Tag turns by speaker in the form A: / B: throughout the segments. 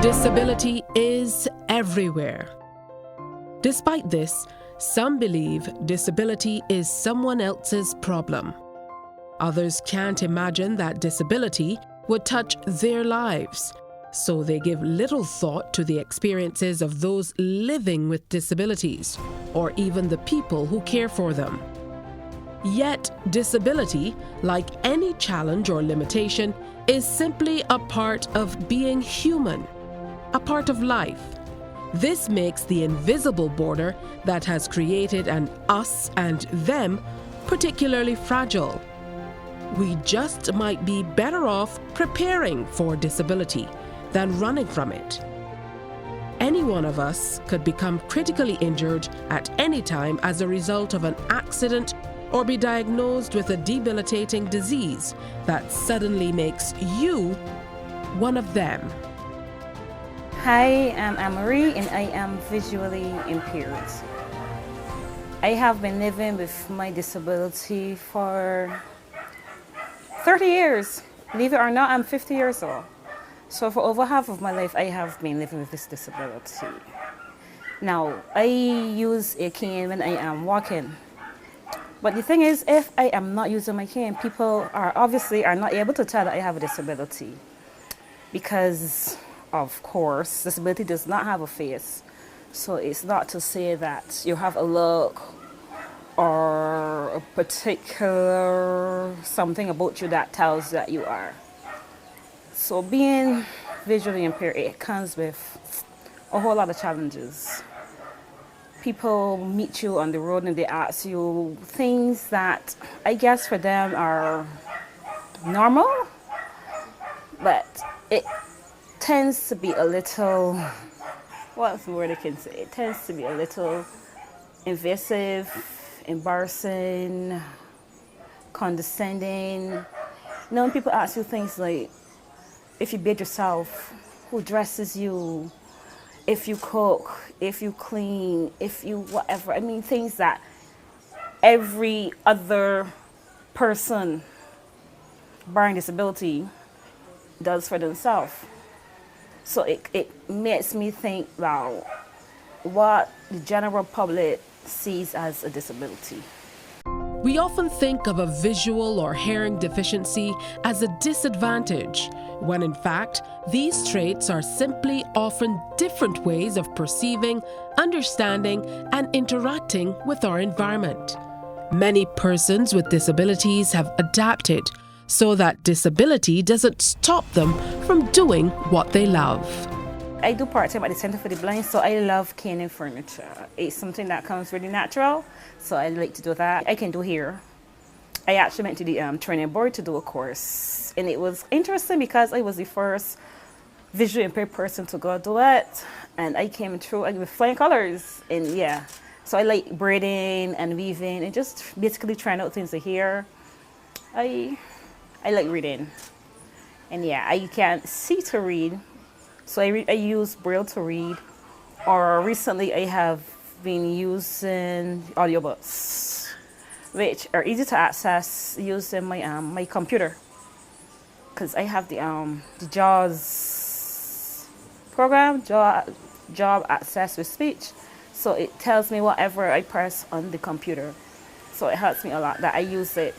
A: Disability is everywhere. Despite this, some believe disability is someone else's problem. Others can't imagine that disability would touch their lives, so they give little thought to the experiences of those living with disabilities, or even the people who care for them. Yet, disability, like any challenge or limitation, is simply a part of being human, a part of life. This makes the invisible border that has created an us and them particularly fragile. We just might be better off preparing for disability than running from it. Any one of us could become critically injured at any time as a result of an accident or be diagnosed with a debilitating disease that suddenly makes you one of them.
B: Hi, I'm Anne-Marie and I am visually impaired. I have been living with my disability for 30 years. Believe it or not, I'm 50 years old. So for over half of my life, I have been living with this disability. Now, I use a cane when I am walking. But the thing is, if I am not using my cane, people are obviously not able to tell that I have a disability. Because, of course, disability does not have a face. So it's not to say that you have a look or a particular something about you that tells that you are. So being visually impaired, it comes with a whole lot of challenges. People meet you on the road and they ask you things that I guess for them are normal, but it tends to be a little, what's the word I can say? It tends to be a little invasive, embarrassing, condescending. You know, when people ask you things like, if you bathe yourself, who dresses you, if you cook, if you clean, if you whatever. I mean, things that every other person bearing disability does for themselves. So it makes me think about what the general public sees as a disability.
A: We often think of a visual or hearing deficiency as a disadvantage, when in fact, these traits are simply often different ways of perceiving, understanding, and interacting with our environment. Many persons with disabilities have adapted so that disability doesn't stop them from doing what they love.
B: I do part-time at the Center for the Blind, so I love caning furniture. It's something that comes really natural, so I like to do that. I can do hair. I actually went to the training board to do a course, and it was interesting because I was the first visually impaired person to go do it, and I came through with flying colors, and yeah. So I like braiding and weaving and just basically trying out things to hair. I like reading, and yeah, I can't see to read. So I use Braille to read, or recently I have been using audiobooks, which are easy to access using my computer, because I have the JAWS program, Job Access with Speech. So it tells me whatever I press on the computer. So it helps me a lot that I use it,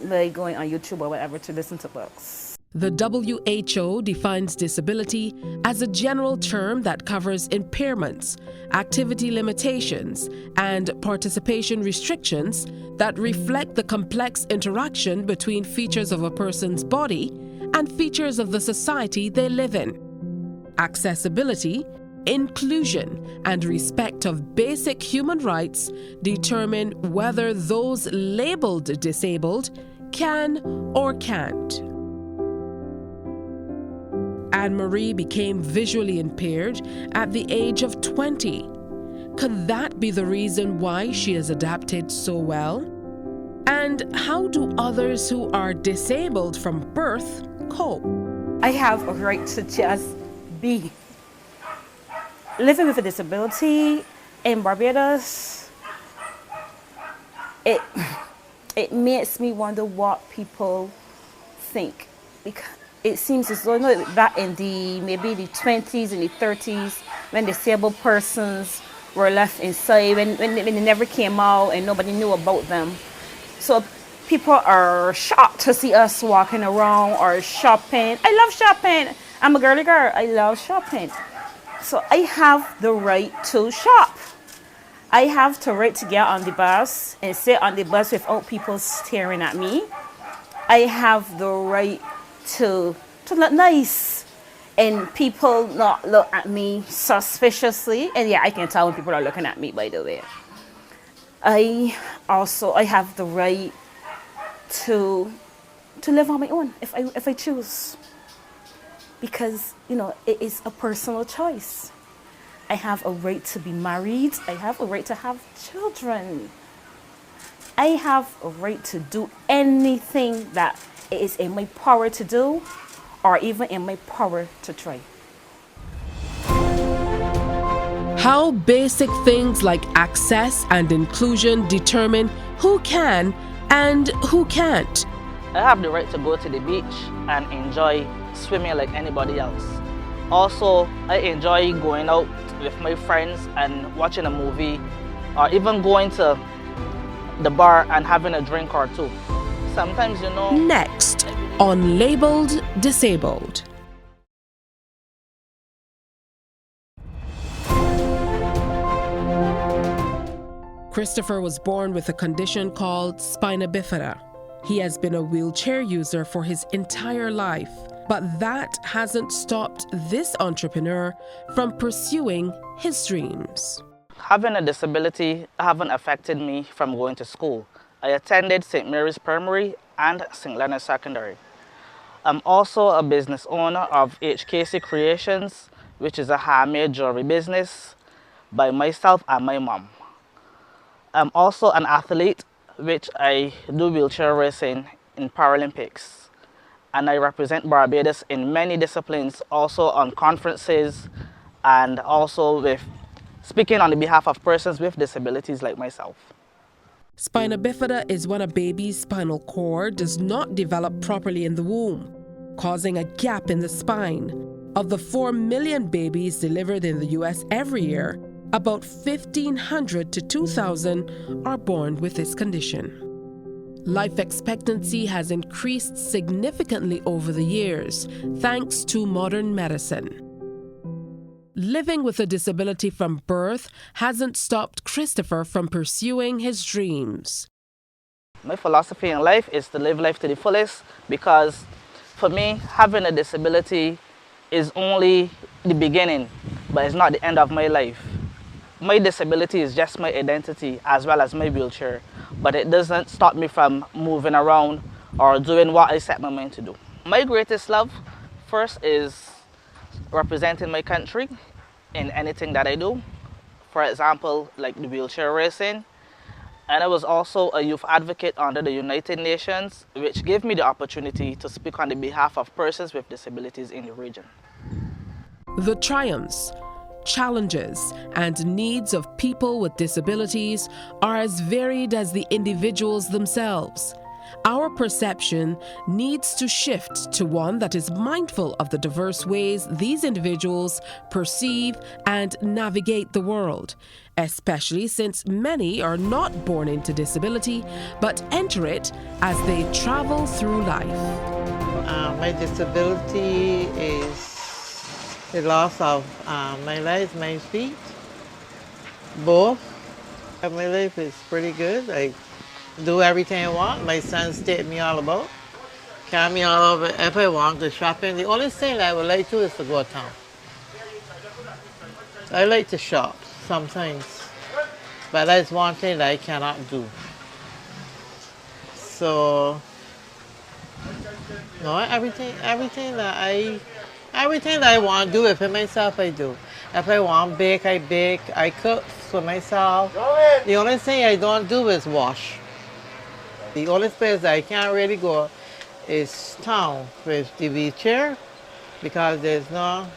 B: like going on YouTube or whatever to listen to books.
A: The WHO defines disability as a general term that covers impairments, activity limitations, and participation restrictions that reflect the complex interaction between features of a person's body and features of the society they live in. Accessibility, inclusion, and respect of basic human rights determine whether those labeled disabled can or can't. Anne-Marie became visually impaired at the age of 20. Could that be the reason why she has adapted so well? And how do others who are disabled from birth cope?
B: I have a right to just be. Living with a disability in Barbados, it makes me wonder what people think. Because it seems as though, back in maybe the 20s and the 30s, when disabled persons were left inside, when they never came out and nobody knew about them. So people are shocked to see us walking around or shopping. I love shopping. I'm a girly girl. I love shopping. So I have the right to shop. I have the right to get on the bus and sit on the bus without people staring at me. I have the right to look nice and people not look at me suspiciously. And yeah, I can tell when people are looking at me, by the way. I have the right to live on my own if I choose. Because, it is a personal choice. I have a right to be married. I have a right to have children. I have a right to do anything that it is in my power to do or even in my power to try.
A: How basic things like access and inclusion determine who can and who can't.
C: I have the right to go to the beach and enjoy swimming like anybody else. Also, I enjoy going out with my friends and watching a movie or even going to the bar and having a drink or two. Sometimes,
A: Next on Labeled Disabled. Christopher was born with a condition called spina bifida. He has been a wheelchair user for his entire life, but that hasn't stopped this entrepreneur from pursuing his dreams.
C: Having a disability haven't affected me from going to school. I attended St. Mary's Primary and St. Leonard's Secondary. I'm also a business owner of HKC Creations, which is a handmade jewelry business by myself and my mom. I'm also an athlete, which I do wheelchair racing in Paralympics. And I represent Barbados in many disciplines, also on conferences and also with speaking on the behalf of persons with disabilities like myself.
A: Spina bifida is when a baby's spinal cord does not develop properly in the womb, causing a gap in the spine. Of the 4 million babies delivered in the US every year, about 1,500 to 2,000 are born with this condition. Life expectancy has increased significantly over the years, thanks to modern medicine. Living with a disability from birth hasn't stopped Christopher from pursuing his dreams.
C: My philosophy in life is to live life to the fullest because for me, having a disability is only the beginning, but it's not the end of my life. My disability is just my identity as well as my wheelchair, but it doesn't stop me from moving around or doing what I set my mind to do. My greatest love first is representing my country in anything that I do. For example, like the wheelchair racing. And I was also a youth advocate under the United Nations, which gave me the opportunity to speak on the behalf of persons with disabilities in the region.
A: The triumphs, challenges, and needs of people with disabilities are as varied as the individuals themselves. Our perception needs to shift to one that is mindful of the diverse ways these individuals perceive and navigate the world, especially since many are not born into disability but enter it as they travel through life.
D: My disability is the loss of my legs, my feet, both. My life is pretty good. I do everything I want. My sons take me all about. Carry me all over if I want to shopping. The only thing that I would like to is to go to town. I like to shop sometimes, but that's one thing that I cannot do. So, no, everything that I want to do, if I myself, I do. If I want to bake, I bake. I cook for myself. The only thing I don't do is wash. The only place that I can't really go is town with the wheelchair because there's no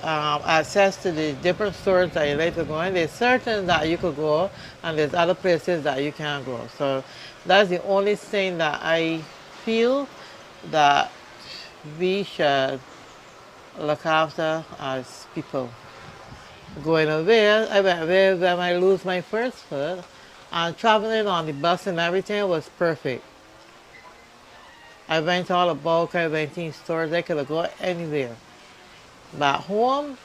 D: access to the different stores that you like to go in. There's certain that you could go and there's other places that you can't go. So that's the only thing that I feel that we should look after as people. Going away, I went away when I lose my first foot, and traveling on the bus and everything was perfect. I went all about, I went in stores, I could have gone anywhere. Back home,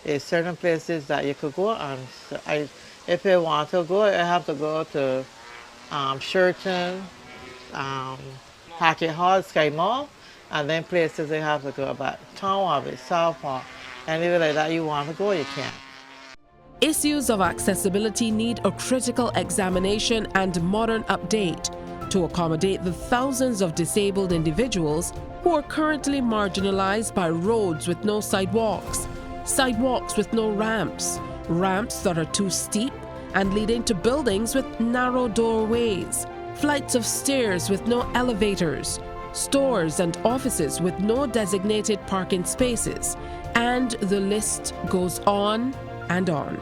D: there's certain places that you could go, and if I want to go, I have to go to Sherton, Hackett Hall, Sky Mall, and then places I have to go about town of it, South Park, anywhere like that you want to go, you can.
A: Issues of accessibility need a critical examination and modern update to accommodate the thousands of disabled individuals who are currently marginalized by roads with no sidewalks, sidewalks with no ramps, ramps that are too steep and leading to buildings with narrow doorways, flights of stairs with no elevators, stores and offices with no designated parking spaces, and the list goes on and on.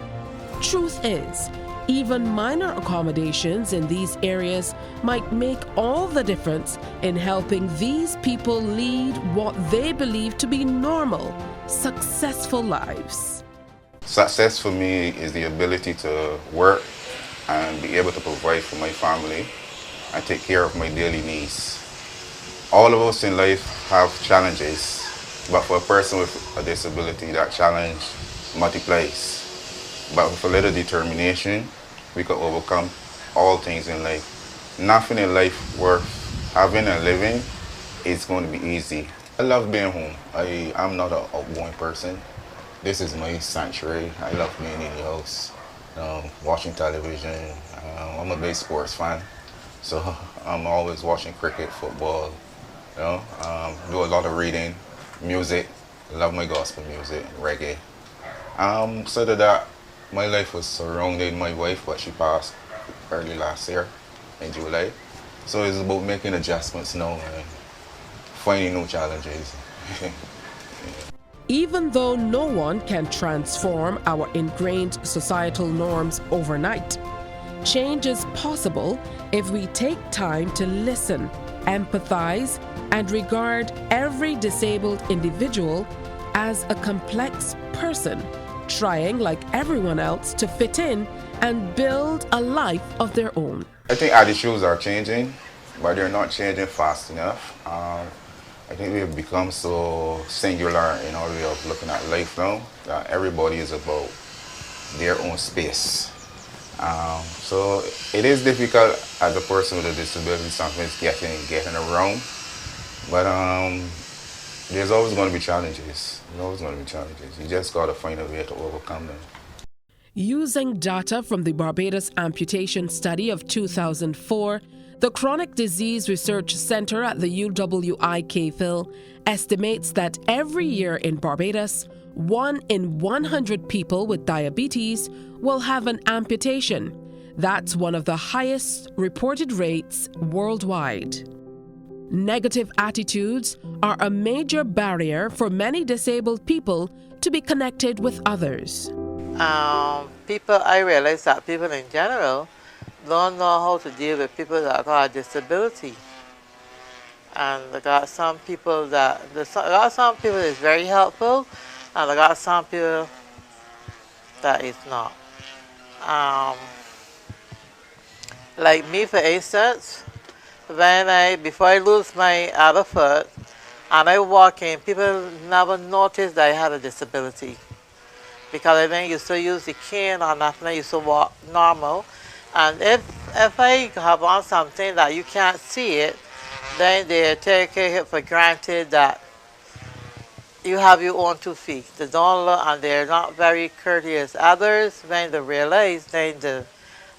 A: Truth is, even minor accommodations in these areas might make all the difference in helping these people lead what they believe to be normal, successful lives.
E: Success for me is the ability to work and be able to provide for my family and take care of my daily needs. All of us in life have challenges, but for a person with a disability, that challenge multiplies. But with a little determination, we can overcome all things in life. Nothing in life worth having and living is going to be easy. I love being home. I'm not an outgoing person. This is my sanctuary. I love being in the house, watching television. I'm a big sports fan, so I'm always watching cricket, football, do a lot of reading, music. I love my gospel music, reggae. So that my life was surrounding my wife, but she passed early last year in July. So it's about making adjustments now and finding new challenges.
A: Even though no one can transform our ingrained societal norms overnight, change is possible if we take time to listen, empathize, and regard every disabled individual as a complex person, trying like everyone else to fit in and build a life of their own.
E: I think attitudes are changing, but they're not changing fast enough. I think we've become so singular in our way of looking at life now that everybody is about their own space. So it is difficult as a person with a disability, sometimes getting around, but there's always going to be challenges. There's always going to be challenges. You just got to find a way to overcome them.
A: Using data from the Barbados Amputation Study of 2004, the Chronic Disease Research Center at the UWI Cave estimates that every year in Barbados, 1 in 100 people with diabetes will have an amputation. That's one of the highest reported rates worldwide. Negative attitudes are a major barrier for many disabled people to be connected with others.
D: I realize that people in general don't know how to deal with people that got a disability. And they got some people is very helpful, and they got some people that is not. Like me, for instance, before I lose my other foot, and I walk in, people never noticed that I had a disability. Because I didn't used to use the cane or nothing, I used to walk normal. And if I have on something that you can't see it, then they take it for granted that you have your own 2 feet. They don't look, and they're not very courteous. Others, when they realize, then they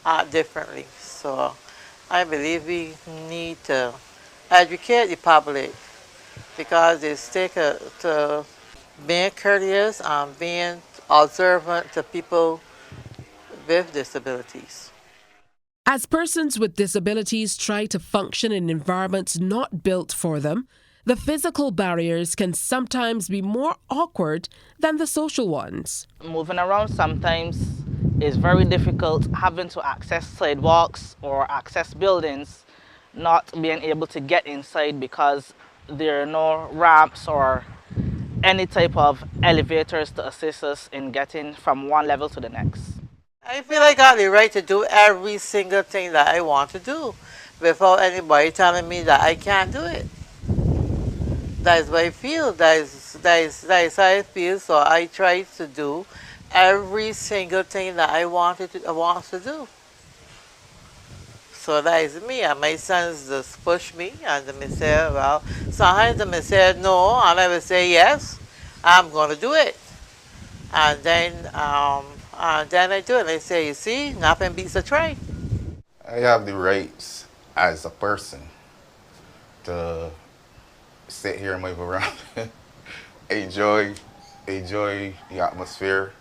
D: act differently. So I believe we need to educate the public, because it's taken to being courteous and being observant to people with disabilities.
A: As persons with disabilities try to function in environments not built for them, the physical barriers can sometimes be more awkward than the social ones.
C: Moving around sometimes is very difficult. Having to access sidewalks or access buildings not being able to get inside because there are no ramps or any type of elevators to assist us in getting from one level to the next.
D: I feel I got the right to do every single thing that I want to do without anybody telling me that I can't do it. That is what I feel. That is how I feel. So I try to do every single thing that I want to do. So that is me. And my sons just push me, and they say, well, sometimes they say no, and I will say yes, I'm going to do it. And then I do it. They say, you see, nothing beats a try.
E: I have the rights as a person to sit here and move around, enjoy the atmosphere.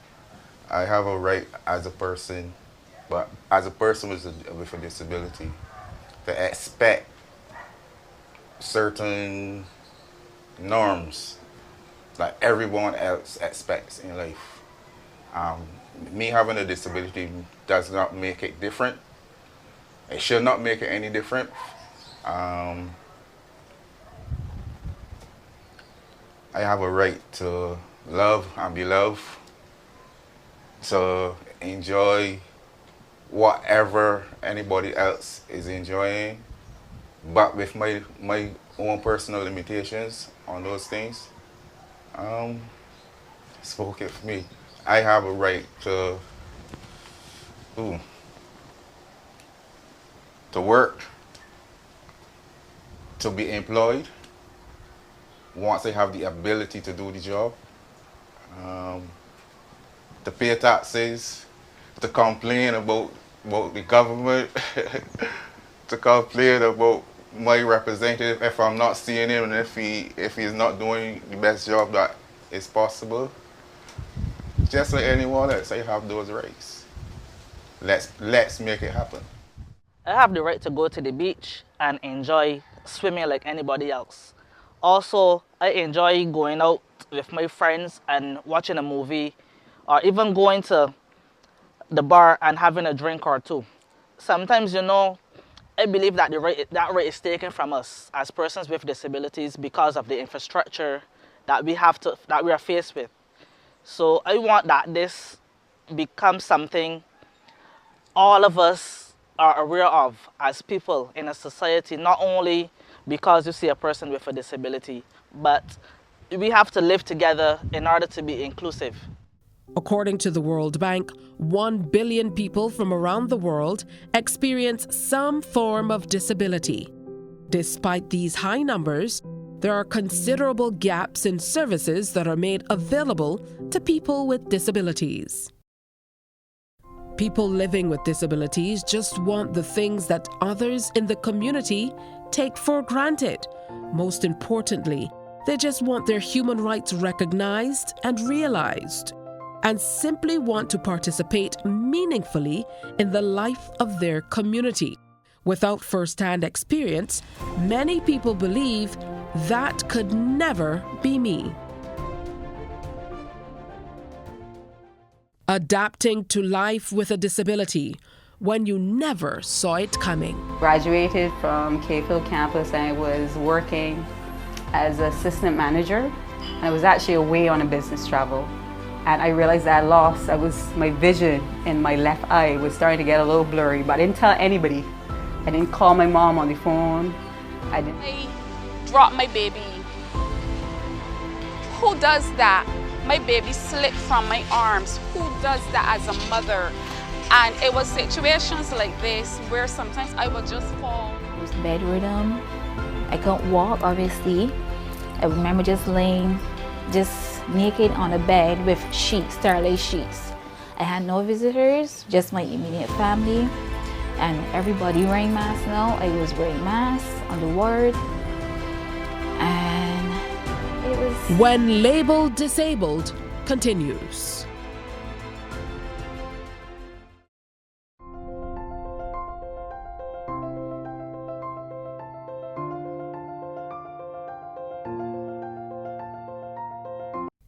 E: I have a right as a person, but as a person with a disability, to expect certain norms that everyone else expects in life. Me having a disability does not make it different. It should not make it any different. I have a right to love and be loved, to enjoy whatever anybody else is enjoying, but with my own personal limitations on those things. Spoke it for me. I have a right to work, to be employed once I have the ability to do the job, to pay taxes, to complain about the government, to complain about my representative if I'm not seeing him and if he's not doing the best job that is possible. Just like anyone else, I have those rights. Let's make it happen.
C: I have the right to go to the beach and enjoy swimming like anybody else. Also, I enjoy going out with my friends and watching a movie, or even going to the bar and having a drink or two. Sometimes, I believe that that right is taken from us as persons with disabilities because of the infrastructure that we are faced with. So I want that this becomes something all of us are aware of as people in a society, not only because you see a person with a disability, but we have to live together in order to be inclusive.
A: According to the World Bank, 1 billion people from around the world experience some form of disability. Despite these high numbers, there are considerable gaps in services that are made available to people with disabilities. People living with disabilities just want the things that others in the community take for granted. Most importantly, they just want their human rights recognized and realized, and simply want to participate meaningfully in the life of their community. Without first-hand experience, many people believe that could never be me. Adapting to life with a disability when you never saw it coming.
F: Graduated from K-Field campus and I was working as assistant manager. I was actually away on a business travel. And I realized that my vision in my left eye was starting to get a little blurry, but I didn't tell anybody. I didn't call my mom on the phone.
G: I dropped my baby. Who does that? My baby slipped from my arms. Who does that as a mother? And it was situations like this where sometimes I would just fall.
H: I was bedridden. I couldn't walk, obviously. I remember just laying naked on a bed with sheets, starlight sheets. I had no visitors, just my immediate family. And everybody wearing masks now. I was wearing masks on the ward. And it was...
A: When labeled disabled continues.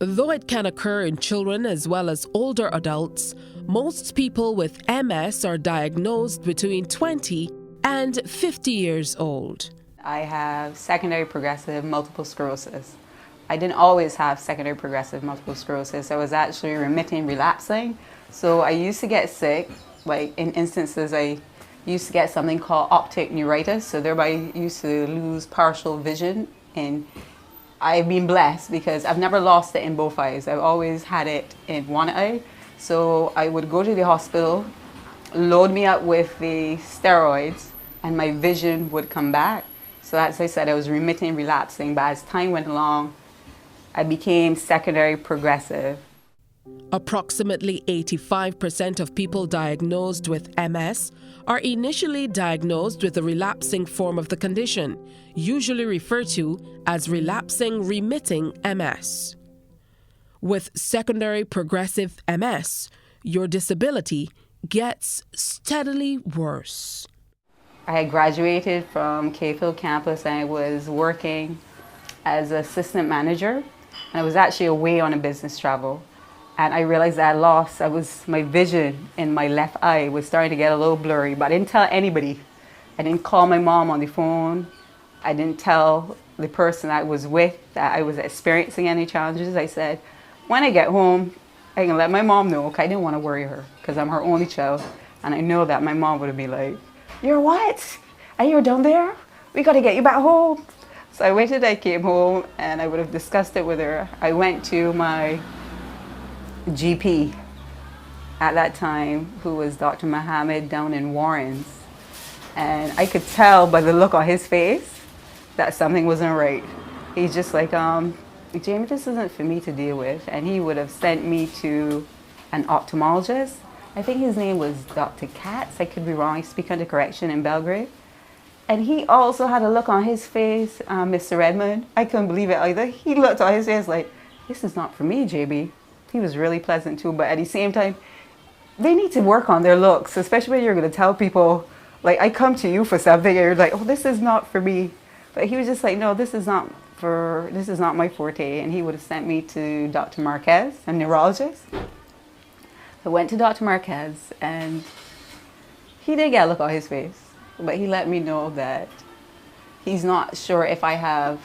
A: Though it can occur in children as well as older adults, most people with MS are diagnosed between 20 and 50 years old.
F: I have secondary progressive multiple sclerosis. I didn't always have secondary progressive multiple sclerosis. I was actually remitting, relapsing. So I used to get sick, like in instances I used to get something called optic neuritis, so thereby I used to lose partial vision. And I've been blessed because I've never lost it in both eyes. I've always had it in one eye. So I would go to the hospital, load me up with the steroids, and my vision would come back. So as I said, I was remitting, relapsing, but as time went along, I became secondary progressive.
A: Approximately 85% of people diagnosed with MS are initially diagnosed with a relapsing form of the condition, usually referred to as relapsing remitting MS. With secondary progressive MS, your disability gets steadily worse.
F: I had graduated from Cayfield campus and I was working as an assistant manager. And I was actually away on a business travel. And I realized that my vision in my left eye was starting to get a little blurry, but I didn't tell anybody. I didn't call my mom on the phone. I didn't tell the person I was with that I was experiencing any challenges. I said, when I get home, I can let my mom know, because I didn't want to worry her, because I'm her only child. And I know that my mom would be like, "You're what? And you're down there? We got to get you back home." So I waited, I came home, and I would have discussed it with her. I went to my GP at that time, who was Dr. Mohammed down in Warrens. And I could tell by the look on his face that something wasn't right. He's just like, "Jamie, this isn't for me to deal with." And he would have sent me to an ophthalmologist. I think his name was Dr. Katz, I could be wrong, I speak under correction in Belgrade. And he also had a look on his face, Mr. Redmond. I couldn't believe it either. He looked on his face like, "This is not for me, JB." He was really pleasant too, but at the same time, they need to work on their looks, especially when you're going to tell people, like, I come to you for something, and you're like, "Oh, this is not for me." But he was just like, "No, this is not my forte." And he would have sent me to Dr. Marquez, a neurologist. I went to Dr. Marquez, and he did get a look on his face. But he let me know that he's not sure if I have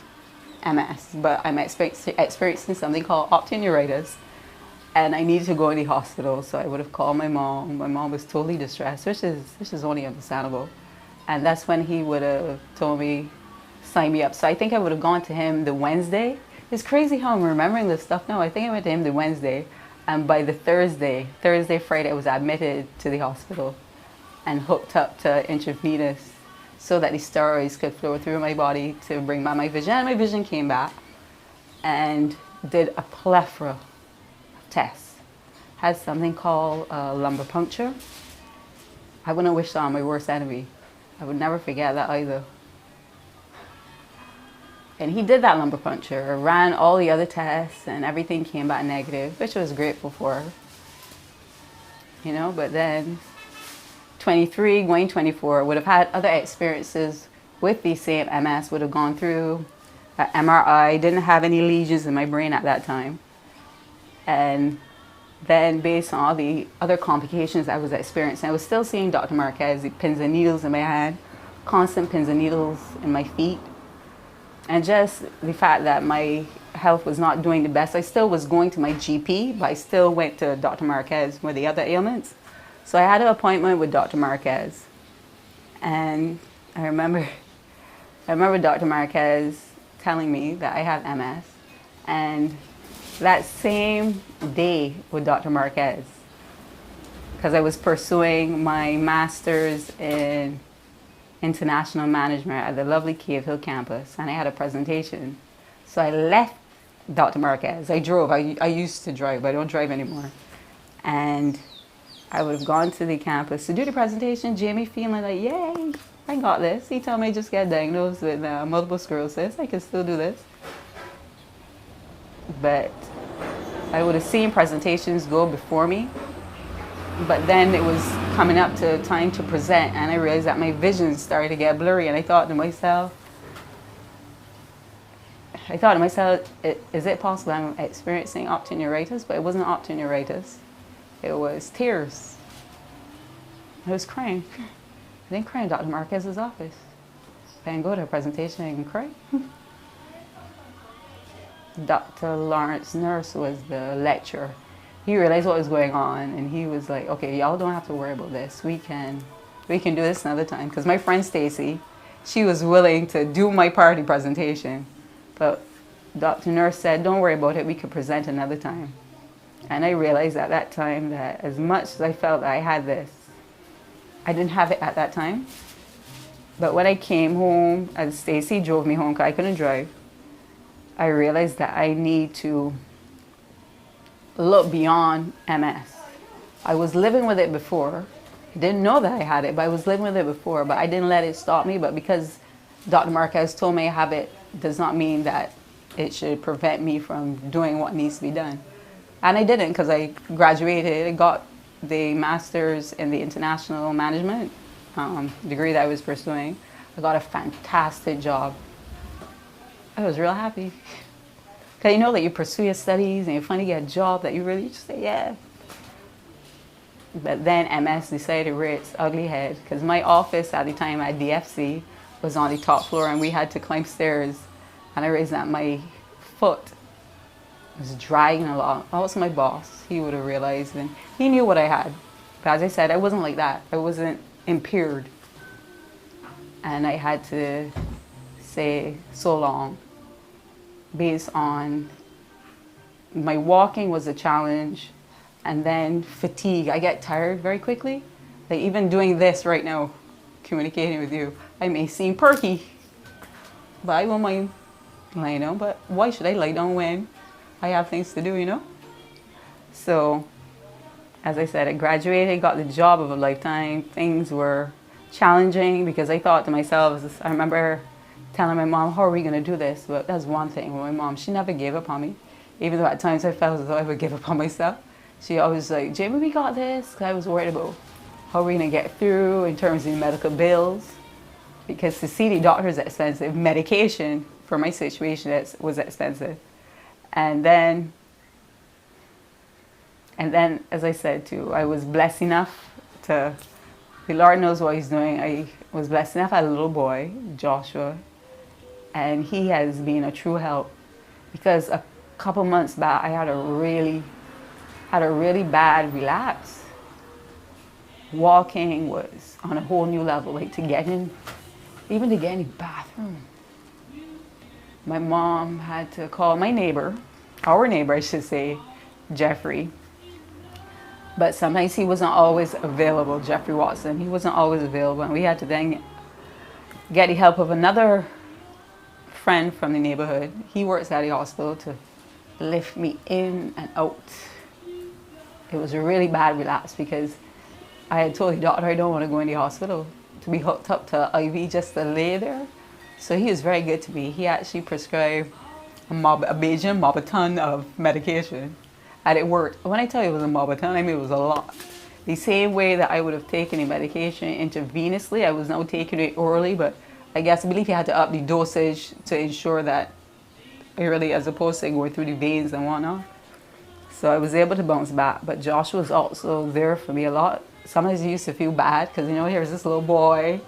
F: MS, but I'm experiencing something called optic neuritis, and I needed to go in the hospital. So I would have called my mom. My mom was totally distressed, which is only understandable. And that's when he would have told me, sign me up. So I think I would have gone to him the Wednesday. It's crazy how I'm remembering this stuff now. I think I went to him the Wednesday, and by the Thursday, Friday, I was admitted to the hospital and hooked up to intravenous so that the steroids could flow through my body to bring back my vision. And my vision came back, and did a plethora of tests. Had something called lumbar puncture. I wouldn't wish that on my worst enemy. I would never forget that either. And he did that lumbar puncture, ran all the other tests, and everything came back negative, which I was grateful for. You know, but then 23, going 24, would have had other experiences with the same MS, would have gone through an MRI, didn't have any lesions in my brain at that time. And then based on all the other complications I was experiencing, I was still seeing Dr. Marquez, the pins and needles in my hand, constant pins and needles in my feet. And just the fact that my health was not doing the best, I still was going to my GP, but I still went to Dr. Marquez with the other ailments. So I had an appointment with Dr. Marquez, and I remember Dr. Marquez telling me that I have MS, and that same day with Dr. Marquez, because I was pursuing my master's in international management at the lovely Cayfield campus, and I had a presentation. So I left Dr. Marquez. I drove. I used to drive, but I don't drive anymore. And I would have gone to the campus to do the presentation. Jamie feeling like, yay, I got this. He told me I just got diagnosed with multiple sclerosis. I can still do this. But I would have seen presentations go before me. But then it was coming up to time to present, and I realized that my vision started to get blurry, and I thought to myself, is it possible I'm experiencing optic neuritis? But it wasn't optic neuritis. It was tears. I was crying. I didn't cry in Dr. Marquez's office. I didn't go to a presentation and cry. Dr. Lawrence Nurse was the lecturer. He realized what was going on, and he was like, okay, y'all don't have to worry about this. We can do this another time. Because my friend Stacy, she was willing to do my party presentation. But Dr. Nurse said, don't worry about it, we could present another time. And I realized at that time that as much as I felt that I had this, I didn't have it at that time. But when I came home, as Stacy drove me home because I couldn't drive, I realized that I need to look beyond MS. I was living with it before. I didn't know that I had it, but I was living with it before, but I didn't let it stop me. But because Dr. Marquez told me I have it, does not mean that it should prevent me from doing what needs to be done. And I didn't, because I graduated. I got the master's in the international management degree that I was pursuing. I got a fantastic job. I was real happy. Because you know that you pursue your studies and you finally get a job that you really just say, yeah. But then MS decided to rear its ugly head, because my office at the time at DFC was on the top floor and we had to climb stairs. And I realized that my foot was dragging along. Also my boss, he would have realized, and he knew what I had. But as I said, I wasn't like that. I wasn't impaired. And I had to say so long based on my walking was a challenge, and then fatigue. I get tired very quickly. Like even doing this right now, communicating with you, I may seem perky, but I won't mind lying down. But why should I lie down when I have things to do, you know? So, as I said, I graduated, got the job of a lifetime. Things were challenging because I thought to myself, I remember telling my mom, how are we going to do this? But that's one thing with my mom. She never gave up on me. Even though at times I felt as though I would give up on myself. She always like, Jamie, we got this. Because I was worried about how we're going to get through in terms of medical bills. Because to see the doctor is expensive. Medication for my situation was expensive. And then, as I said too, I was blessed enough to, the Lord knows what He's doing. I was blessed enough. I had a little boy, Joshua. And he has been a true help, because a couple months back I had a really bad relapse. Walking was on a whole new level, like even to get in the bathroom. My mom had to call my neighbor, our neighbor I should say, Jeffrey. But sometimes he wasn't always available, Jeffrey Watson. He wasn't always available, and we had to then get the help of another friend from the neighborhood. He works at the hospital to lift me in and out. It was a really bad relapse because I had told the doctor I don't want to go in the hospital to be hooked up to IV just to lay there. So he was very good to me. He actually prescribed a Bajan Mobiton of medication, and it worked. When I tell you it was a Mobiton, I mean it was a lot. The same way that I would have taken the medication intravenously, I was now taking it orally, but I believe he had to up the dosage to ensure that really, as opposed to going through the veins and whatnot. So I was able to bounce back, but Josh was also there for me a lot. Sometimes he used to feel bad because, you know, here's this little boy,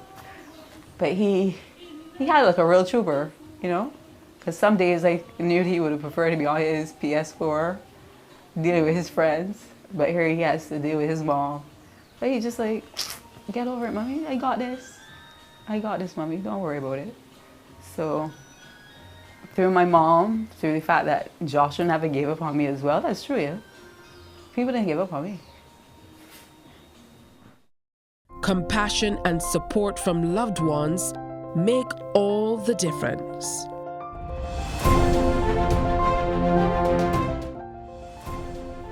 F: but he had like a real trooper, you know, because some days I knew he would have preferred to be on his PS4 dealing with his friends, but here he has to deal with his mom. But he just like, get over it, mommy, I got this, mommy, don't worry about it. So through my mom, through the fact that Joshua never gave up on me as well, that's true, yeah. People didn't give up on me.
A: Compassion and support from loved ones make all the difference.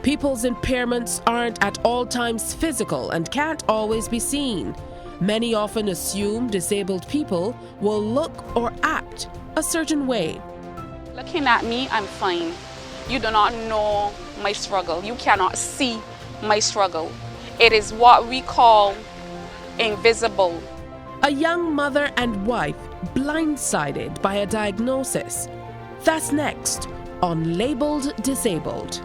A: People's impairments aren't at all times physical and can't always be seen. Many often assume disabled people will look or act a certain way.
G: Looking at me, I'm fine. You do not know my struggle. You cannot see my struggle. It is what we call invisible.
A: A young mother and wife blindsided by a diagnosis. That's next on Labeled Disabled.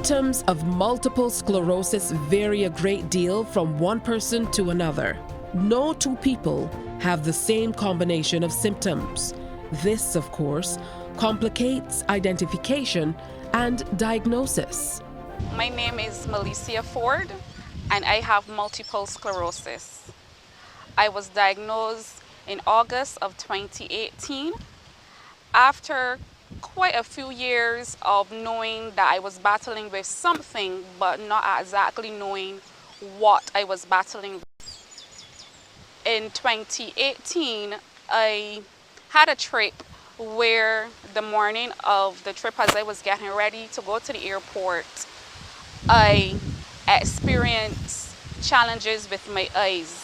A: Symptoms of multiple sclerosis vary a great deal from one person to another. No two people have the same combination of symptoms. This, of course, complicates identification and diagnosis.
G: My name is Melissa Ford, and I have multiple sclerosis. I was diagnosed in August of 2018 after quite a few years of knowing that I was battling with something, but not exactly knowing what I was battling with. In 2018, I had a trip where the morning of the trip, as I was getting ready to go to the airport, I experienced challenges with my eyes.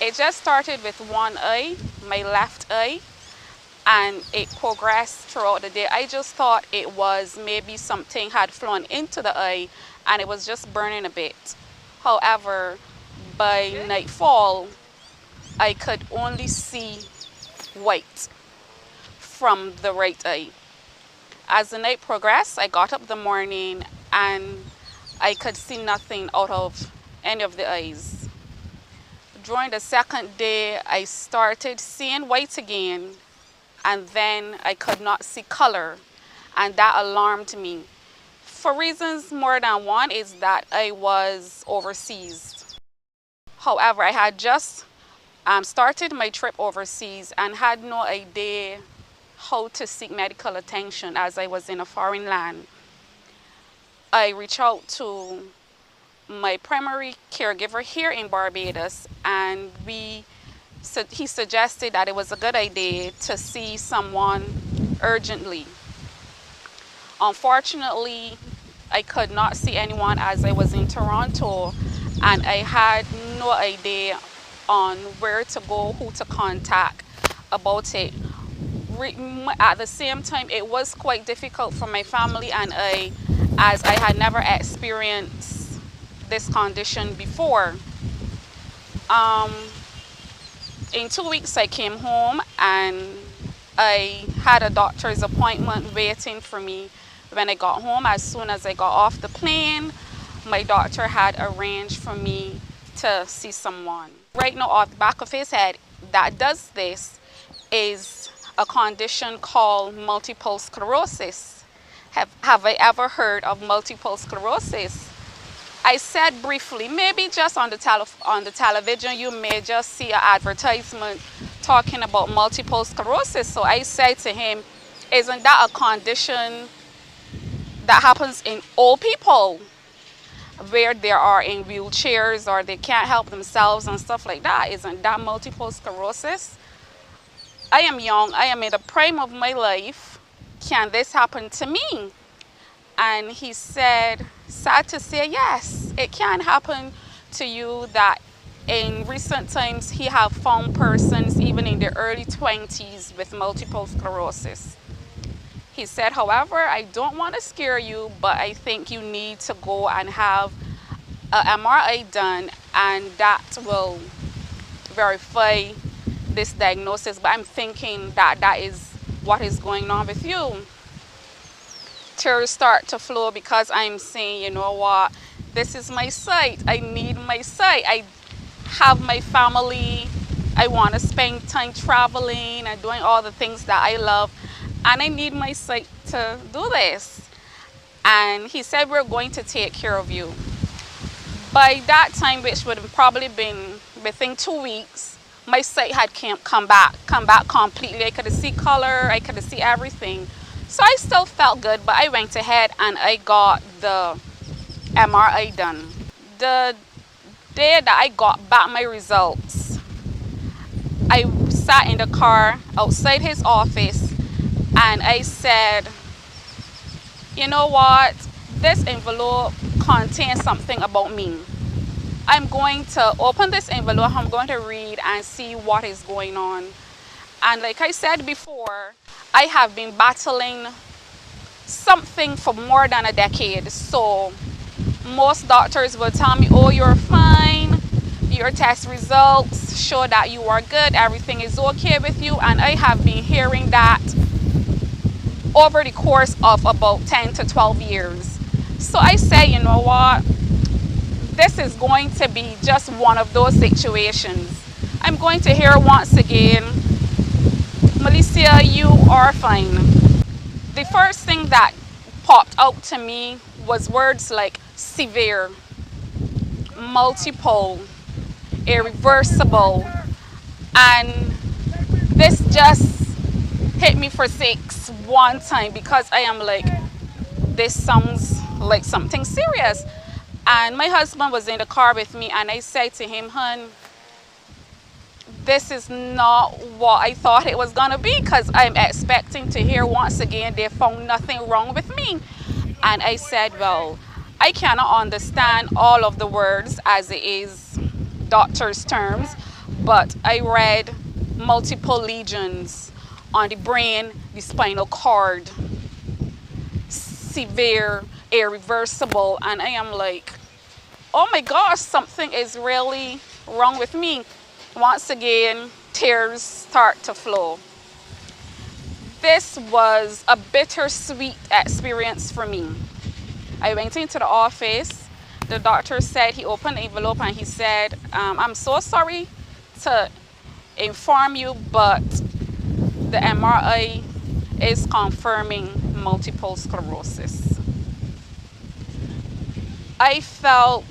G: It just started with one eye, my left eye, and it progressed throughout the day. I just thought it was maybe something had flown into the eye and it was just burning a bit. However, by nightfall, I could only see white from the right eye. As the night progressed, I got up the morning and I could see nothing out of any of the eyes. During the second day, I started seeing white again, and then I could not see color, and that alarmed me. For reasons more than one is that I was overseas. However, I had just started my trip overseas and had no idea how to seek medical attention as I was in a foreign land. I reached out to my primary caregiver here in Barbados, and he suggested that it was a good idea to see someone urgently. Unfortunately, I could not see anyone as I was in Toronto, and I had no idea on where to go, who to contact about it. At the same time, it was quite difficult for my family and I, as I had never experienced this condition before. In 2 weeks I came home and I had a doctor's appointment waiting for me when I got home. As soon as I got off the plane, my doctor had arranged for me to see someone. Right now, off the back of his head that does this is a condition called multiple sclerosis. Have I ever heard of multiple sclerosis? I said briefly, maybe just on the television, you may just see an advertisement talking about multiple sclerosis. So I said to him, isn't that a condition that happens in old people where they are in wheelchairs or they can't help themselves and stuff like that? Isn't that multiple sclerosis? I am young, I am in the prime of my life. Can this happen to me? And he said, sad to say, yes, it can happen to you. That in recent times, he have found persons even in their early 20s with multiple sclerosis. He said, however, I don't want to scare you, but I think you need to go and have an MRI done, and that will verify this diagnosis. But I'm thinking that that is what is going on with you. Tears start to flow because I'm saying, you know what, this is my sight. I need my sight. I have my family. I want to spend time traveling and doing all the things that I love, and I need my sight to do this. And he said, we're going to take care of you. By that time, which would have probably been within 2 weeks, my sight had come back completely. I could see color, I could see everything. So I still felt good, but I went ahead and I got the MRI done. The day that I got back my results, I sat in the car outside his office and I said, you know what, this envelope contains something about me. I'm going to open this envelope, I'm going to read and see what is going on. And like I said before, I have been battling something for more than a decade. So most doctors will tell me, oh, you're fine, your test results show that you are good, everything is okay with you. And I have been hearing that over the course of about 10 to 12 years. So I said, you know what? This is going to be just one of those situations. I'm going to hear once again, Melissa, you are fine. The first thing that popped out to me was words like severe, multiple, irreversible, and this just hit me for six one time because I am like, this sounds like something serious. And my husband was in the car with me and I said to him, hun, this is not what I thought it was gonna be, because I'm expecting to hear once again they found nothing wrong with me. And I said, well, I cannot understand all of the words as it is doctor's terms, but I read multiple lesions on the brain, the spinal cord, severe, irreversible, and I am like, oh my gosh, something is really wrong with me. Once again, tears start to flow. This was a bittersweet experience for me. I went into the office. The doctor said, he opened the envelope and he said, I'm so sorry to inform you, but the MRI is confirming multiple sclerosis. I felt,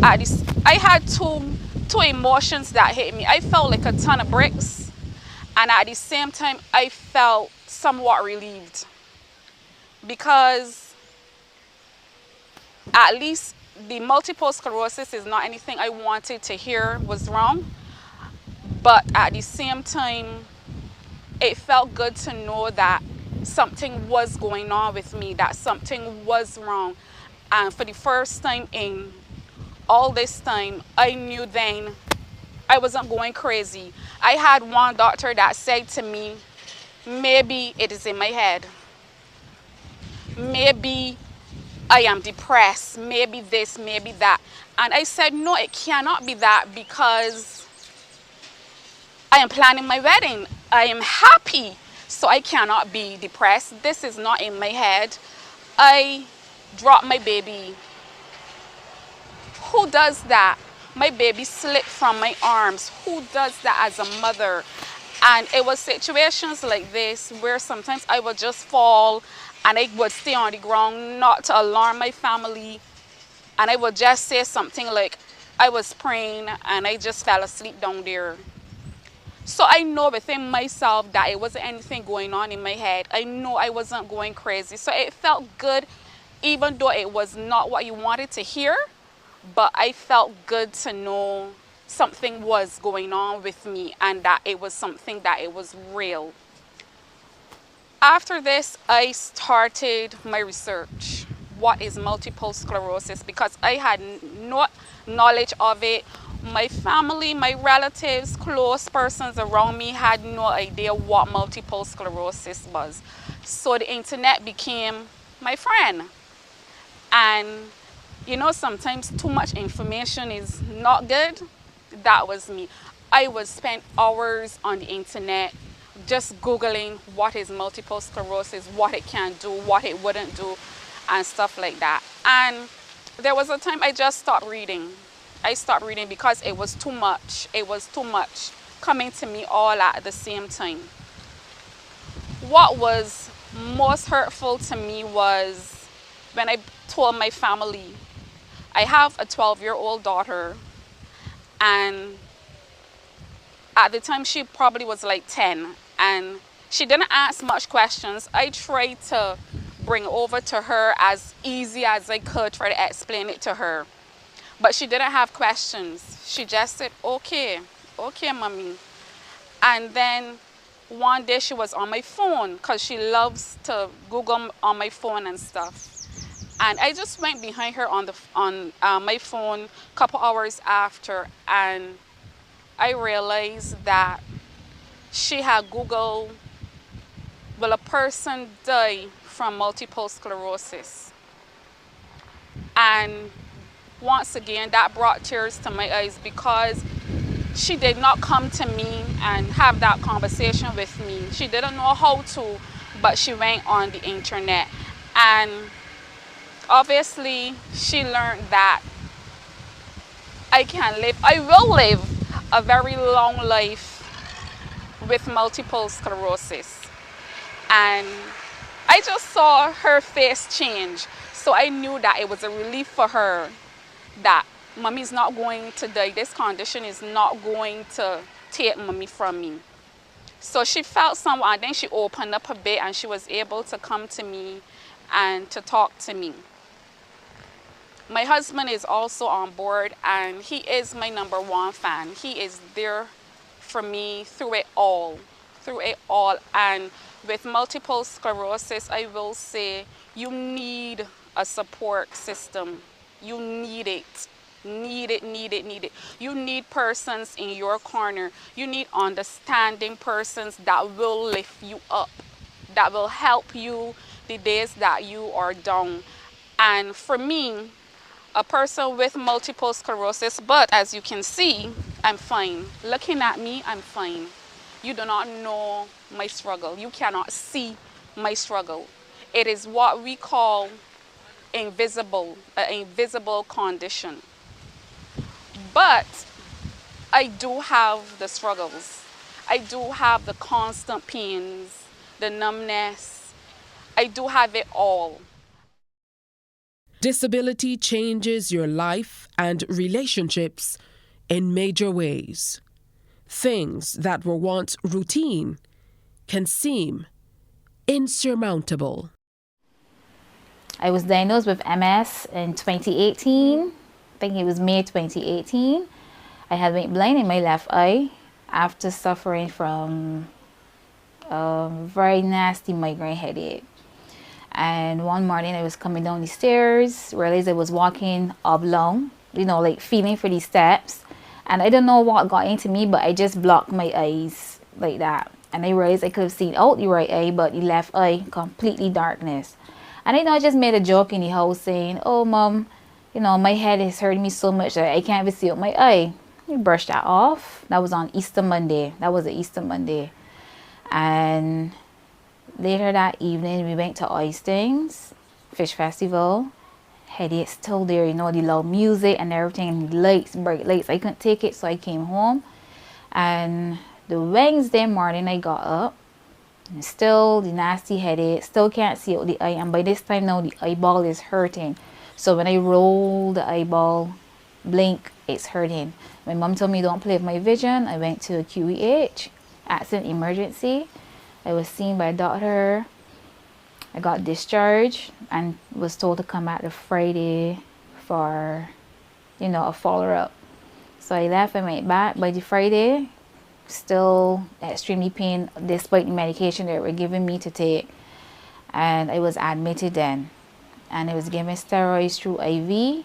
G: I had two emotions that hit me. I felt like a ton of bricks, and at the same time, I felt somewhat relieved, because at least the multiple sclerosis is not anything I wanted to hear was wrong, but at the same time, it felt good to know that something was going on with me, that something was wrong. And for the first time in all this time, I knew then I wasn't going crazy. I had one doctor that said to me, maybe it is in my head. Maybe I am depressed. Maybe this, maybe that. And I said, no, it cannot be that, because I am planning my wedding. I am happy, so I cannot be depressed. This is not in my head. I dropped my baby. Who does that? My baby slipped from my arms. Who does that as a mother? And it was situations like this where sometimes I would just fall and I would stay on the ground, not to alarm my family. And I would just say something like, I was praying and I just fell asleep down there. So I know within myself that it wasn't anything going on in my head. I know I wasn't going crazy. So it felt good, even though it was not what you wanted to hear. But I felt good to know something was going on with me and that it was something that it was real. After this, I started my research. What is multiple sclerosis? Because I had no knowledge of it. My family, my relatives, close persons around me had no idea what multiple sclerosis was. So the internet became my friend. And you know, sometimes too much information is not good. That was me. I would spend hours on the internet just Googling what is multiple sclerosis, what it can do, what it wouldn't do, and stuff like that. And there was a time I just stopped reading. I stopped reading because it was too much. It was too much coming to me all at the same time. What was most hurtful to me was when I told my family. I have a 12-year-old daughter, and at the time she probably was like 10, and she didn't ask much questions. I tried to bring over to her as easy as I could, try to explain it to her. But she didn't have questions. She just said, okay, mommy. And then one day she was on my phone, because she loves to Google on my phone and stuff. And I just went behind her on my phone a couple hours after, and I realized that she had Googled, will a person die from multiple sclerosis? And once again, that brought tears to my eyes, because she did not come to me and have that conversation with me. She didn't know how to, but she went on the internet. And Obviously, she learned that I will live a very long life with multiple sclerosis. And I just saw her face change. So I knew that it was a relief for her that mommy's not going to die. This condition is not going to take mommy from me. So she felt somewhat, and then she opened up a bit and she was able to come to me and to talk to me. My husband is also on board, and he is my #1 fan. He is there for me through it all. And with multiple sclerosis, I will say you need a support system. You need it. Need it. You need persons in your corner. You need understanding persons that will lift you up, that will help you the days that you are down. And for me, a person with multiple sclerosis, but as you can see, I'm fine. Looking at me, I'm fine. You do not know my struggle. You cannot see my struggle. It is what we call invisible, an invisible condition. But I do have the struggles. I do have the constant pains, the numbness. I do have it all.
A: Disability changes your life and relationships in major ways. Things that were once routine can seem insurmountable.
H: I was diagnosed with MS in 2018. I think it was May 2018. I had went blind in my left eye after suffering from a very nasty migraine headache. And one morning I was coming down the stairs, realized I was walking oblong, like feeling for these steps. And I don't know what got into me, but I just blocked my eyes like that. And I realized I could have seen out the right eye, but the left eye, completely darkness. And I just made a joke in the house saying, "Oh, Mom, my head is hurting me so much that I can't even see out my eye." We brushed that off. That was on Easter Monday. That was an Easter Monday. And later that evening, we went to Oystings Fish Festival. Headache still there, the loud music and everything, lights, bright lights. I couldn't take it, so I came home. And the Wednesday morning, I got up. And still the nasty headache, still can't see out the eye. And by this time now, the eyeball is hurting. So when I roll the eyeball, blink, it's hurting. My mom told me don't play with my vision. I went to a QEH, accident emergency. I was seen by a doctor. I got discharged and was told to come back the Friday for, a follow-up. So I left and went back. By the Friday, still extremely pain despite the medication they were giving me to take. And I was admitted then. And I was given steroids through IV.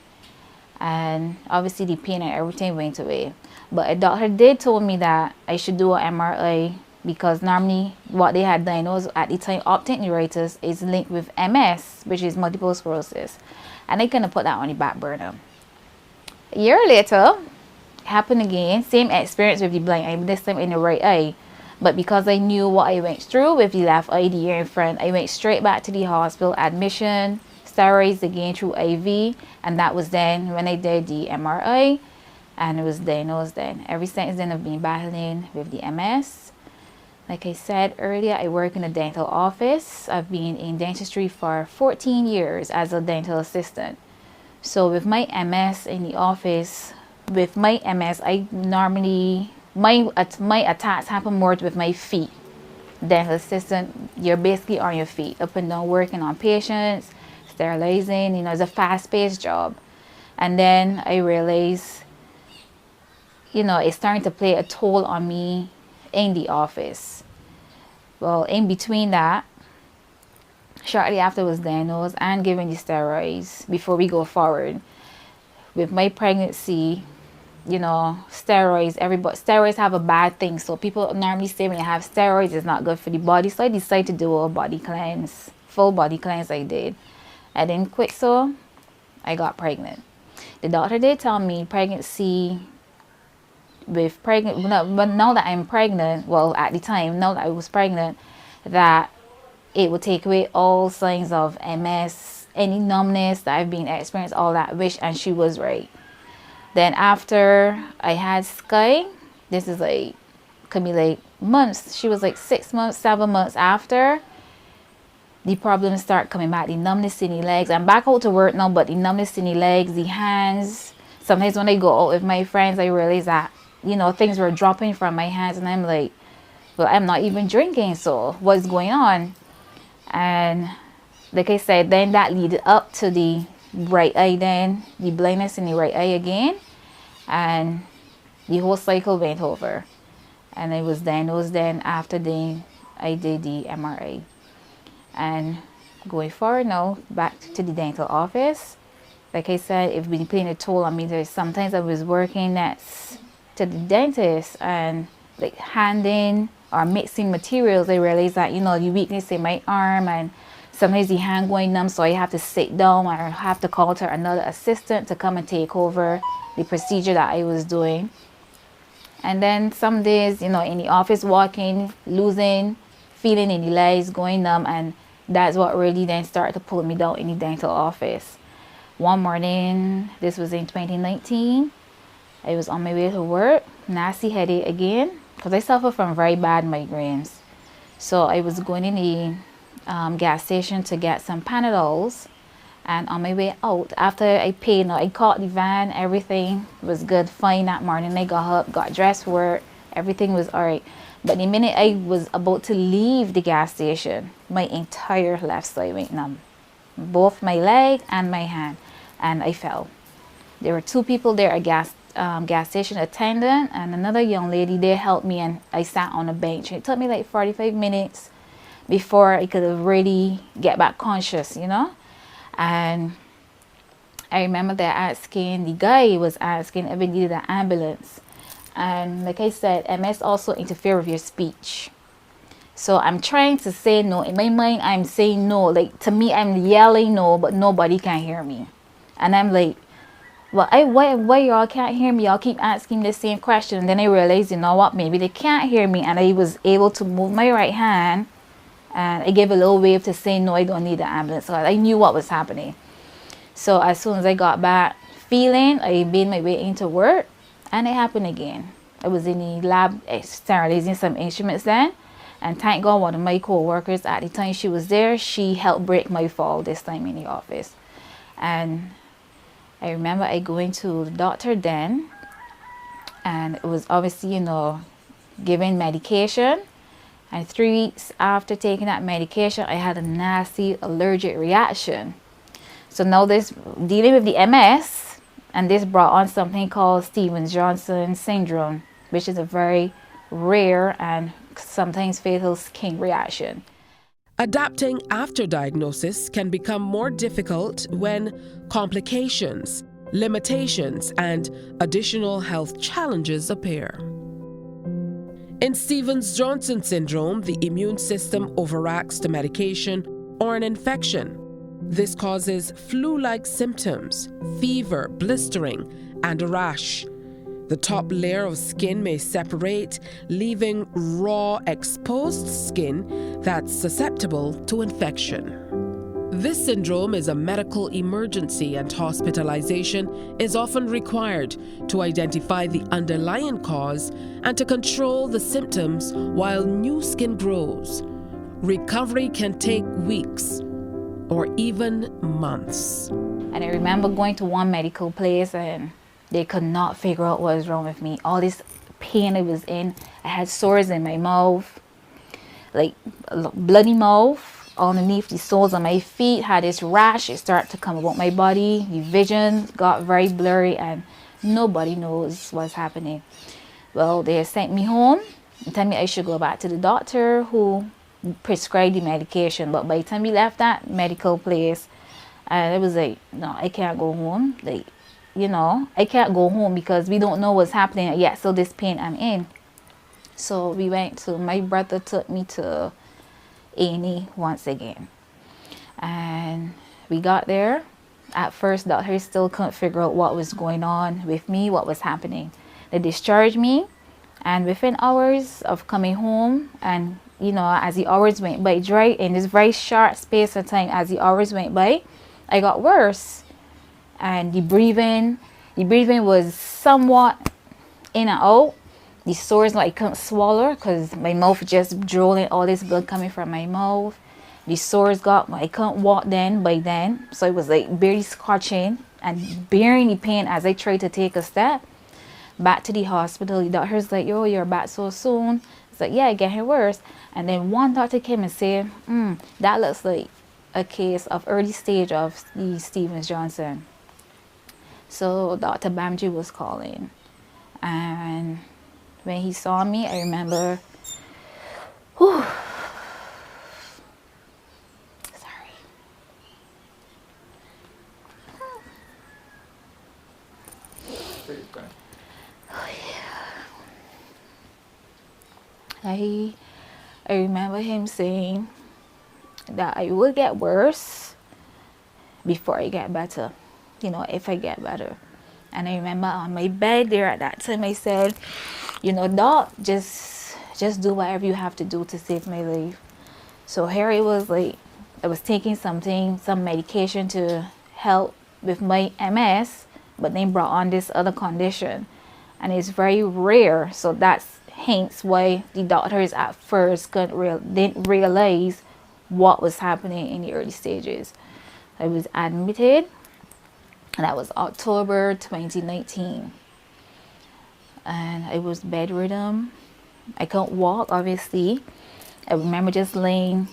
H: And obviously the pain and everything went away. But a doctor did told me that I should do an MRI, because normally what they had diagnosed at the time, optic neuritis, is linked with MS, which is multiple sclerosis. And I couldn't put that on the back burner. A year later, it happened again, same experience with the blind eye, this time in the right eye. But because I knew what I went through with the left eye the year in front, I went straight back to the hospital, admission, steroids again through IV, and that was then when I did the MRI, and it was diagnosed then. Ever since then, I've been battling with the MS. Like I said earlier, I work in a dental office. I've been in dentistry for 14 years as a dental assistant. So with my MS in the office, with my MS, I normally, my attacks happen more with my feet. Dental assistant, you're basically on your feet, up and down, working on patients, sterilizing, it's a fast-paced job. And then I realized, it's starting to play a toll on me in the office. Well, in between that, shortly after I was diagnosed and given the steroids, before we go forward, with my pregnancy, steroids have a bad thing. So people normally say when you have steroids, it's not good for the body. So I decided to do a body cleanse, full body cleanse I did. I didn't quit, so I got pregnant. The doctor did tell me pregnancy, but now that I'm pregnant, well, at the time, now that I was pregnant, that it would take away all signs of MS, any numbness that I've been experiencing, all that, and she was right. Then after I had Sky, this is like, could be like months. She was like 6 months, 7 months after. The problems start coming back. The numbness in the legs. I'm back out to work now, but the numbness in the legs, the hands. Sometimes when I go out with my friends, I realize that, you know, things were dropping from my hands, and I'm like, well, I'm not even drinking, so what's going on? And like I said, then that led up to the right eye, then the blindness in the right eye again, and the whole cycle went over. And I was diagnosed then after I did the MRI. And going forward now, back to the dental office, like I said, it's been playing a toll on me. There's sometimes I was working next to the dentist and like handing or mixing materials. I realized that, you know, the weakness in my arm, and sometimes the hand going numb, so I have to sit down or have to call to another assistant to come and take over the procedure that I was doing. And then some days, you know, in the office walking, losing feeling in the legs, going numb, and that's what really then started to pull me down in the dental office. One morning, this was in 2019, I was on my way to work, nasty headache again, because I suffer from very bad migraines. So I was going in the gas station to get some Panadols, and on my way out, after I paid, I caught the van, everything was good, fine that morning. I got up, got dressed for work, everything was all right. But the minute I was about to leave the gas station, my entire left side went numb. Both my leg and my hand, and I fell. There were two people there, a gas station attendant and another young lady. They helped me, and I sat on a bench. It took me like 45 minutes before I could have really get back conscious, you know. And I remember the guy was asking if we needed an ambulance. And like I said, MS also interfere with your speech. So I'm trying to say no. In my mind, I'm saying no. Like, to me, I'm yelling no, but nobody can hear me. And I'm like, well, why y'all can't hear me? Y'all keep asking the same question. And then I realized, you know what, maybe they can't hear me. And I was able to move my right hand, and I gave a little wave to say, no, I don't need the ambulance. So I knew what was happening. So as soon as I got back feeling, I made my way into work. And it happened again. I was in the lab sterilizing some instruments then. And thank God one of my co-workers at the time she was there, she helped break my fall this time in the office. And I remember I going to the doctor then. And it was obviously, you know, giving medication. And 3 weeks after taking that medication, I had a nasty allergic reaction. So now this, dealing with the MS, and this brought on something called Stevens-Johnson syndrome, which is a very rare and sometimes fatal skin reaction.
A: Adapting after diagnosis can become more difficult when complications, limitations, and additional health challenges appear. In Stevens-Johnson syndrome, the immune system overacts to medication or an infection. This causes flu-like symptoms, fever, blistering, and a rash. The top layer of skin may separate, leaving raw, exposed skin that's susceptible to infection. This syndrome is a medical emergency, and hospitalization is often required to identify the underlying cause and to control the symptoms while new skin grows. Recovery can take weeks or even months.
H: And I remember going to one medical place, and they could not figure out what was wrong with me. All this pain I was in. I had sores in my mouth, like bloody mouth. Underneath the soles of my feet, had this rash. It started to come about my body. The vision got very blurry, and nobody knows what's happening. Well, they sent me home and told me I should go back to the doctor who prescribed the medication. But by the time we left that medical place, and it was like, no, I can't go home. Like, you know, I can't go home because we don't know what's happening yet. So this pain I'm in. So we went to, my brother took me to A&E once again. And we got there. At first, doctors still couldn't figure out what was going on with me, what was happening. They discharged me, and within hours of coming home, and you know, as the hours went by, in this very short space of time, as the hours went by, I got worse. And the breathing was somewhat in and out. The sores, like I couldn't swallow because my mouth just drooling, all this blood coming from my mouth. The sores got, I couldn't walk by then. So it was like barely scratching and bearing the pain as I tried to take a step. Back to the hospital, the doctor's like, yo, you're back so soon. It's like, yeah, getting worse. And then one doctor came and said, that looks like a case of early stage of the Stevens-Johnson. So Dr. Bamji was calling. And when he saw me, I remember, whew, sorry. Oh, yeah. I remember him saying that I will get worse before I get better, you know, if I get better. And I remember on my bed there at that time, I said, you know, Doc, just do whatever you have to do to save my life. So here it was, like, I was taking some medication to help with my MS, but then brought on this other condition. And it's very rare, so that's hence why the doctors at first didn't realize what was happening in the early stages. I was admitted, and that was October 2019. And I was bedridden. I couldn't walk, obviously. I remember just laying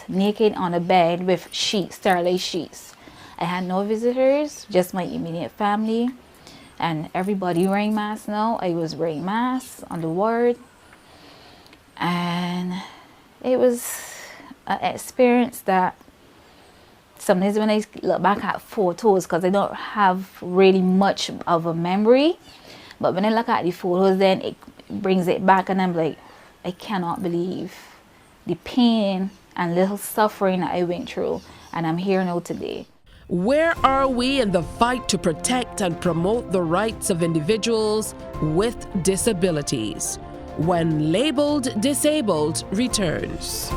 H: naked on a bed with sheets, sterilized sheets. I had no visitors, just my immediate family. And everybody wearing masks now. I was wearing masks on the ward. And it was an experience that sometimes when I look back at photos, because I don't have really much of a memory, but when I look at the photos, then it brings it back, and I'm like, I cannot believe the pain and little suffering that I went through, and I'm here now today.
A: Where are we in the fight to protect and promote the rights of individuals with disabilities? When Labeled Disabled returns.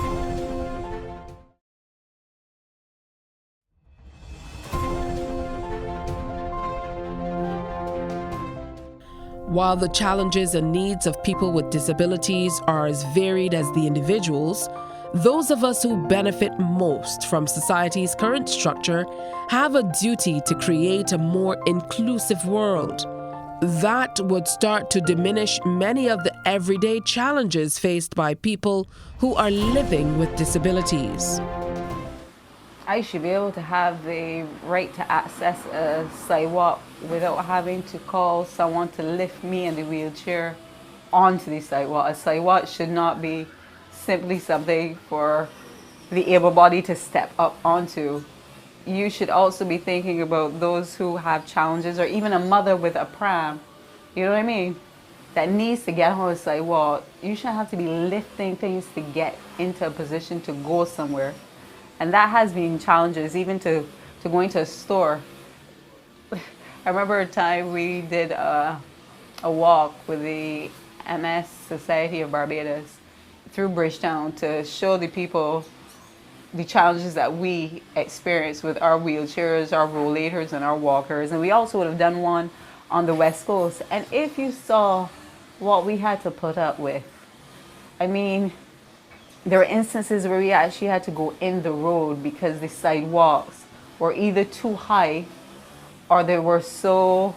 A: While the challenges and needs of people with disabilities are as varied as the individuals, those of us who benefit most from society's current structure have a duty to create a more inclusive world. That would start to diminish many of the everyday challenges faced by people who are living with disabilities.
F: I should be able to have the right to access a sidewalk without having to call someone to lift me in the wheelchair onto the sidewalk. A sidewalk should not be simply something for the able-bodied to step up onto. You should also be thinking about those who have challenges, or even a mother with a pram, you know what I mean, that needs to get on a sidewalk. You shouldn't have to be lifting things to get into a position to go somewhere. And that has been challenges, even to going to a store. I remember a time we did a walk with the MS Society of Barbados through Bridgetown to show the people the challenges that we experience with our wheelchairs, our rollators, and our walkers. And we also would have done one on the West Coast. And if you saw what we had to put up with, I mean, there were instances where we actually had to go in the road because the sidewalks were either too high or they were so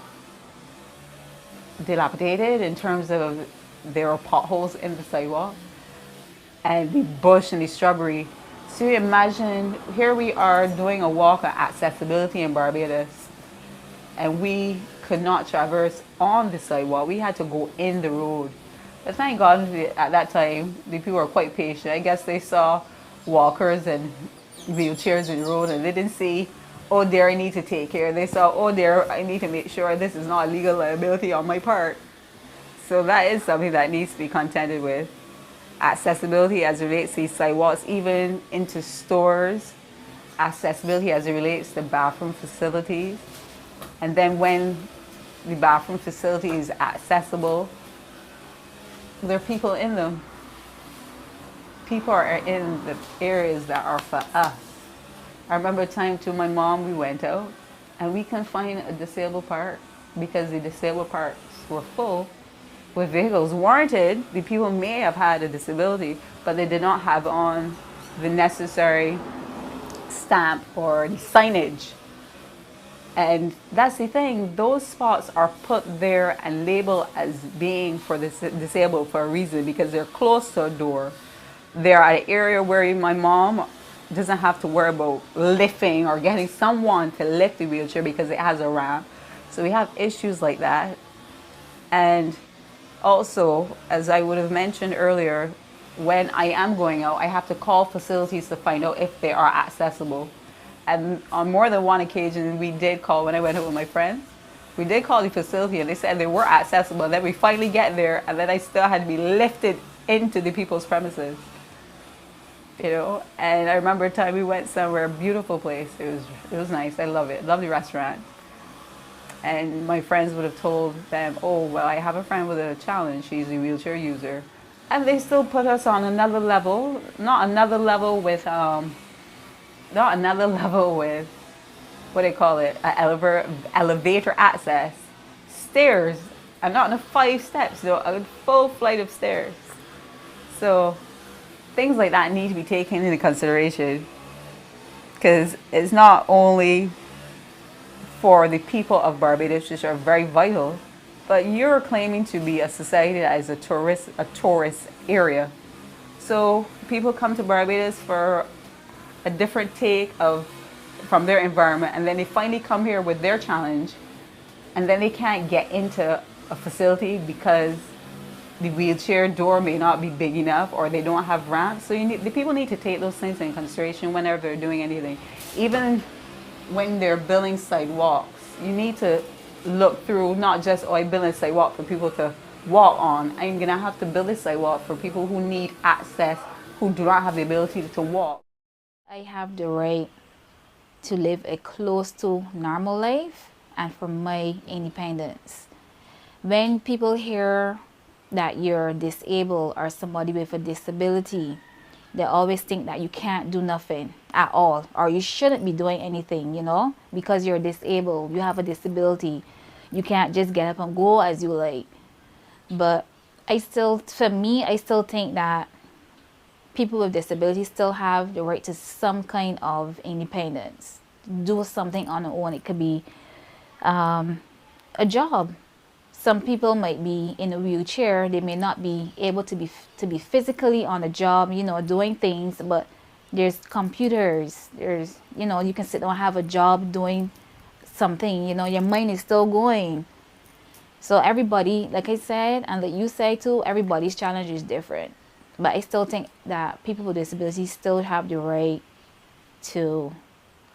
F: dilapidated in terms of there were potholes in the sidewalk and the bush and the shrubbery. So you imagine, here we are doing a walk on accessibility in Barbados, and we could not traverse on the sidewalk. We had to go in the road. But thank God at that time, the people were quite patient. I guess they saw walkers and wheelchairs in the road, and they didn't see, oh dear, I need to take care. They saw, oh dear, I need to make sure this is not a legal liability on my part. So that is something that needs to be contended with. Accessibility as it relates to sidewalks, even into stores. Accessibility as it relates to bathroom facilities. And then when the bathroom facility is accessible, there are people in them. People are in the areas that are for us. I remember a time too, my mom, we went out and we couldn't find a disabled park because the disabled parks were full with vehicles warranted. The people may have had a disability, but they did not have on the necessary stamp or the signage. And that's the thing, those spots are put there and labeled as being for the disabled for a reason, because they're close to a door. They're at an area where my mom doesn't have to worry about lifting or getting someone to lift the wheelchair because it has a ramp. So we have issues like that. And also, as I would have mentioned earlier, when I am going out, I have to call facilities to find out if they are accessible. And on more than one occasion, we did call when I went out with my friends. We did call the facility and they said they were accessible. Then we finally get there and then I still had to be lifted into the people's premises. You know, and I remember a time we went somewhere, a beautiful place. It was nice. I love it. Lovely restaurant. And my friends would have told them, oh, well, I have a friend with a challenge. She's a wheelchair user. And they still put us on another level, not another level with, what do they call it, elevator access, stairs, and not in 5 steps, though, a full flight of stairs. So things like that need to be taken into consideration, because it's not only for the people of Barbados, which are very vital, but you're claiming to be a society that is a tourist area. So people come to Barbados for a different take from their environment, and then they finally come here with their challenge, and then they can't get into a facility because the wheelchair door may not be big enough or they don't have ramps. So the people need to take those things in consideration whenever they're doing anything. Even when they're building sidewalks, you need to look through not just, oh, I build a sidewalk for people to walk on. I'm gonna have to build a sidewalk for people who need access, who do not have the ability to walk.
H: I have the right to live a close to normal life and for my independence. When people hear that you're disabled or somebody with a disability, they always think that you can't do nothing at all, or you shouldn't be doing anything, you know, because you're disabled, you have a disability. You can't just get up and go as you like. But for me, I still think that people with disabilities still have the right to some kind of independence, do something on their own. It could be a job. Some people might be in a wheelchair. They may not be able to be physically on a job, you know, doing things, but there's computers, there's, you know, you can sit down and have a job doing something, you know, your mind is still going. So everybody, like I said, and like you say too, everybody's challenge is different. But I still think that people with disabilities still have the right to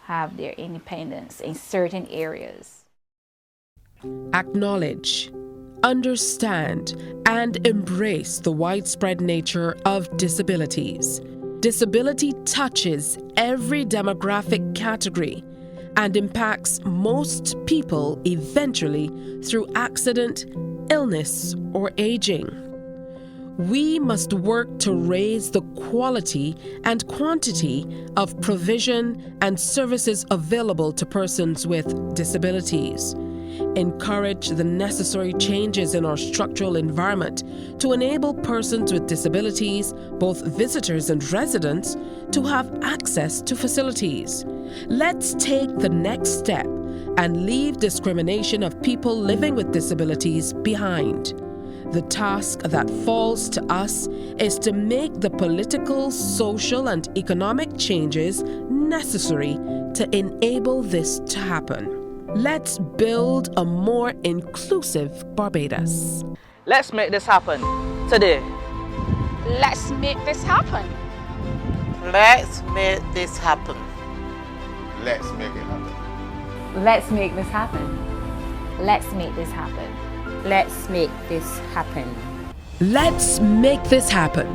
H: have their independence in certain areas.
A: Acknowledge, understand, and embrace the widespread nature of disabilities. Disability touches every demographic category and impacts most people eventually through accident, illness, or aging. We must work to raise the quality and quantity of provision and services available to persons with disabilities. Encourage the necessary changes in our structural environment to enable persons with disabilities, both visitors and residents, to have access to facilities. Let's take the next step and leave discrimination of people living with disabilities behind. The task that falls to us is to make the political, social, and economic changes necessary to enable this to happen. Let's build a more inclusive Barbados.
C: Let's make this happen today.
G: Let's make this happen.
D: Let's make this happen.
E: Let's make it happen.
F: Let's make this happen.
H: Let's make this happen.
B: Let's make this happen.
A: Let's make this happen.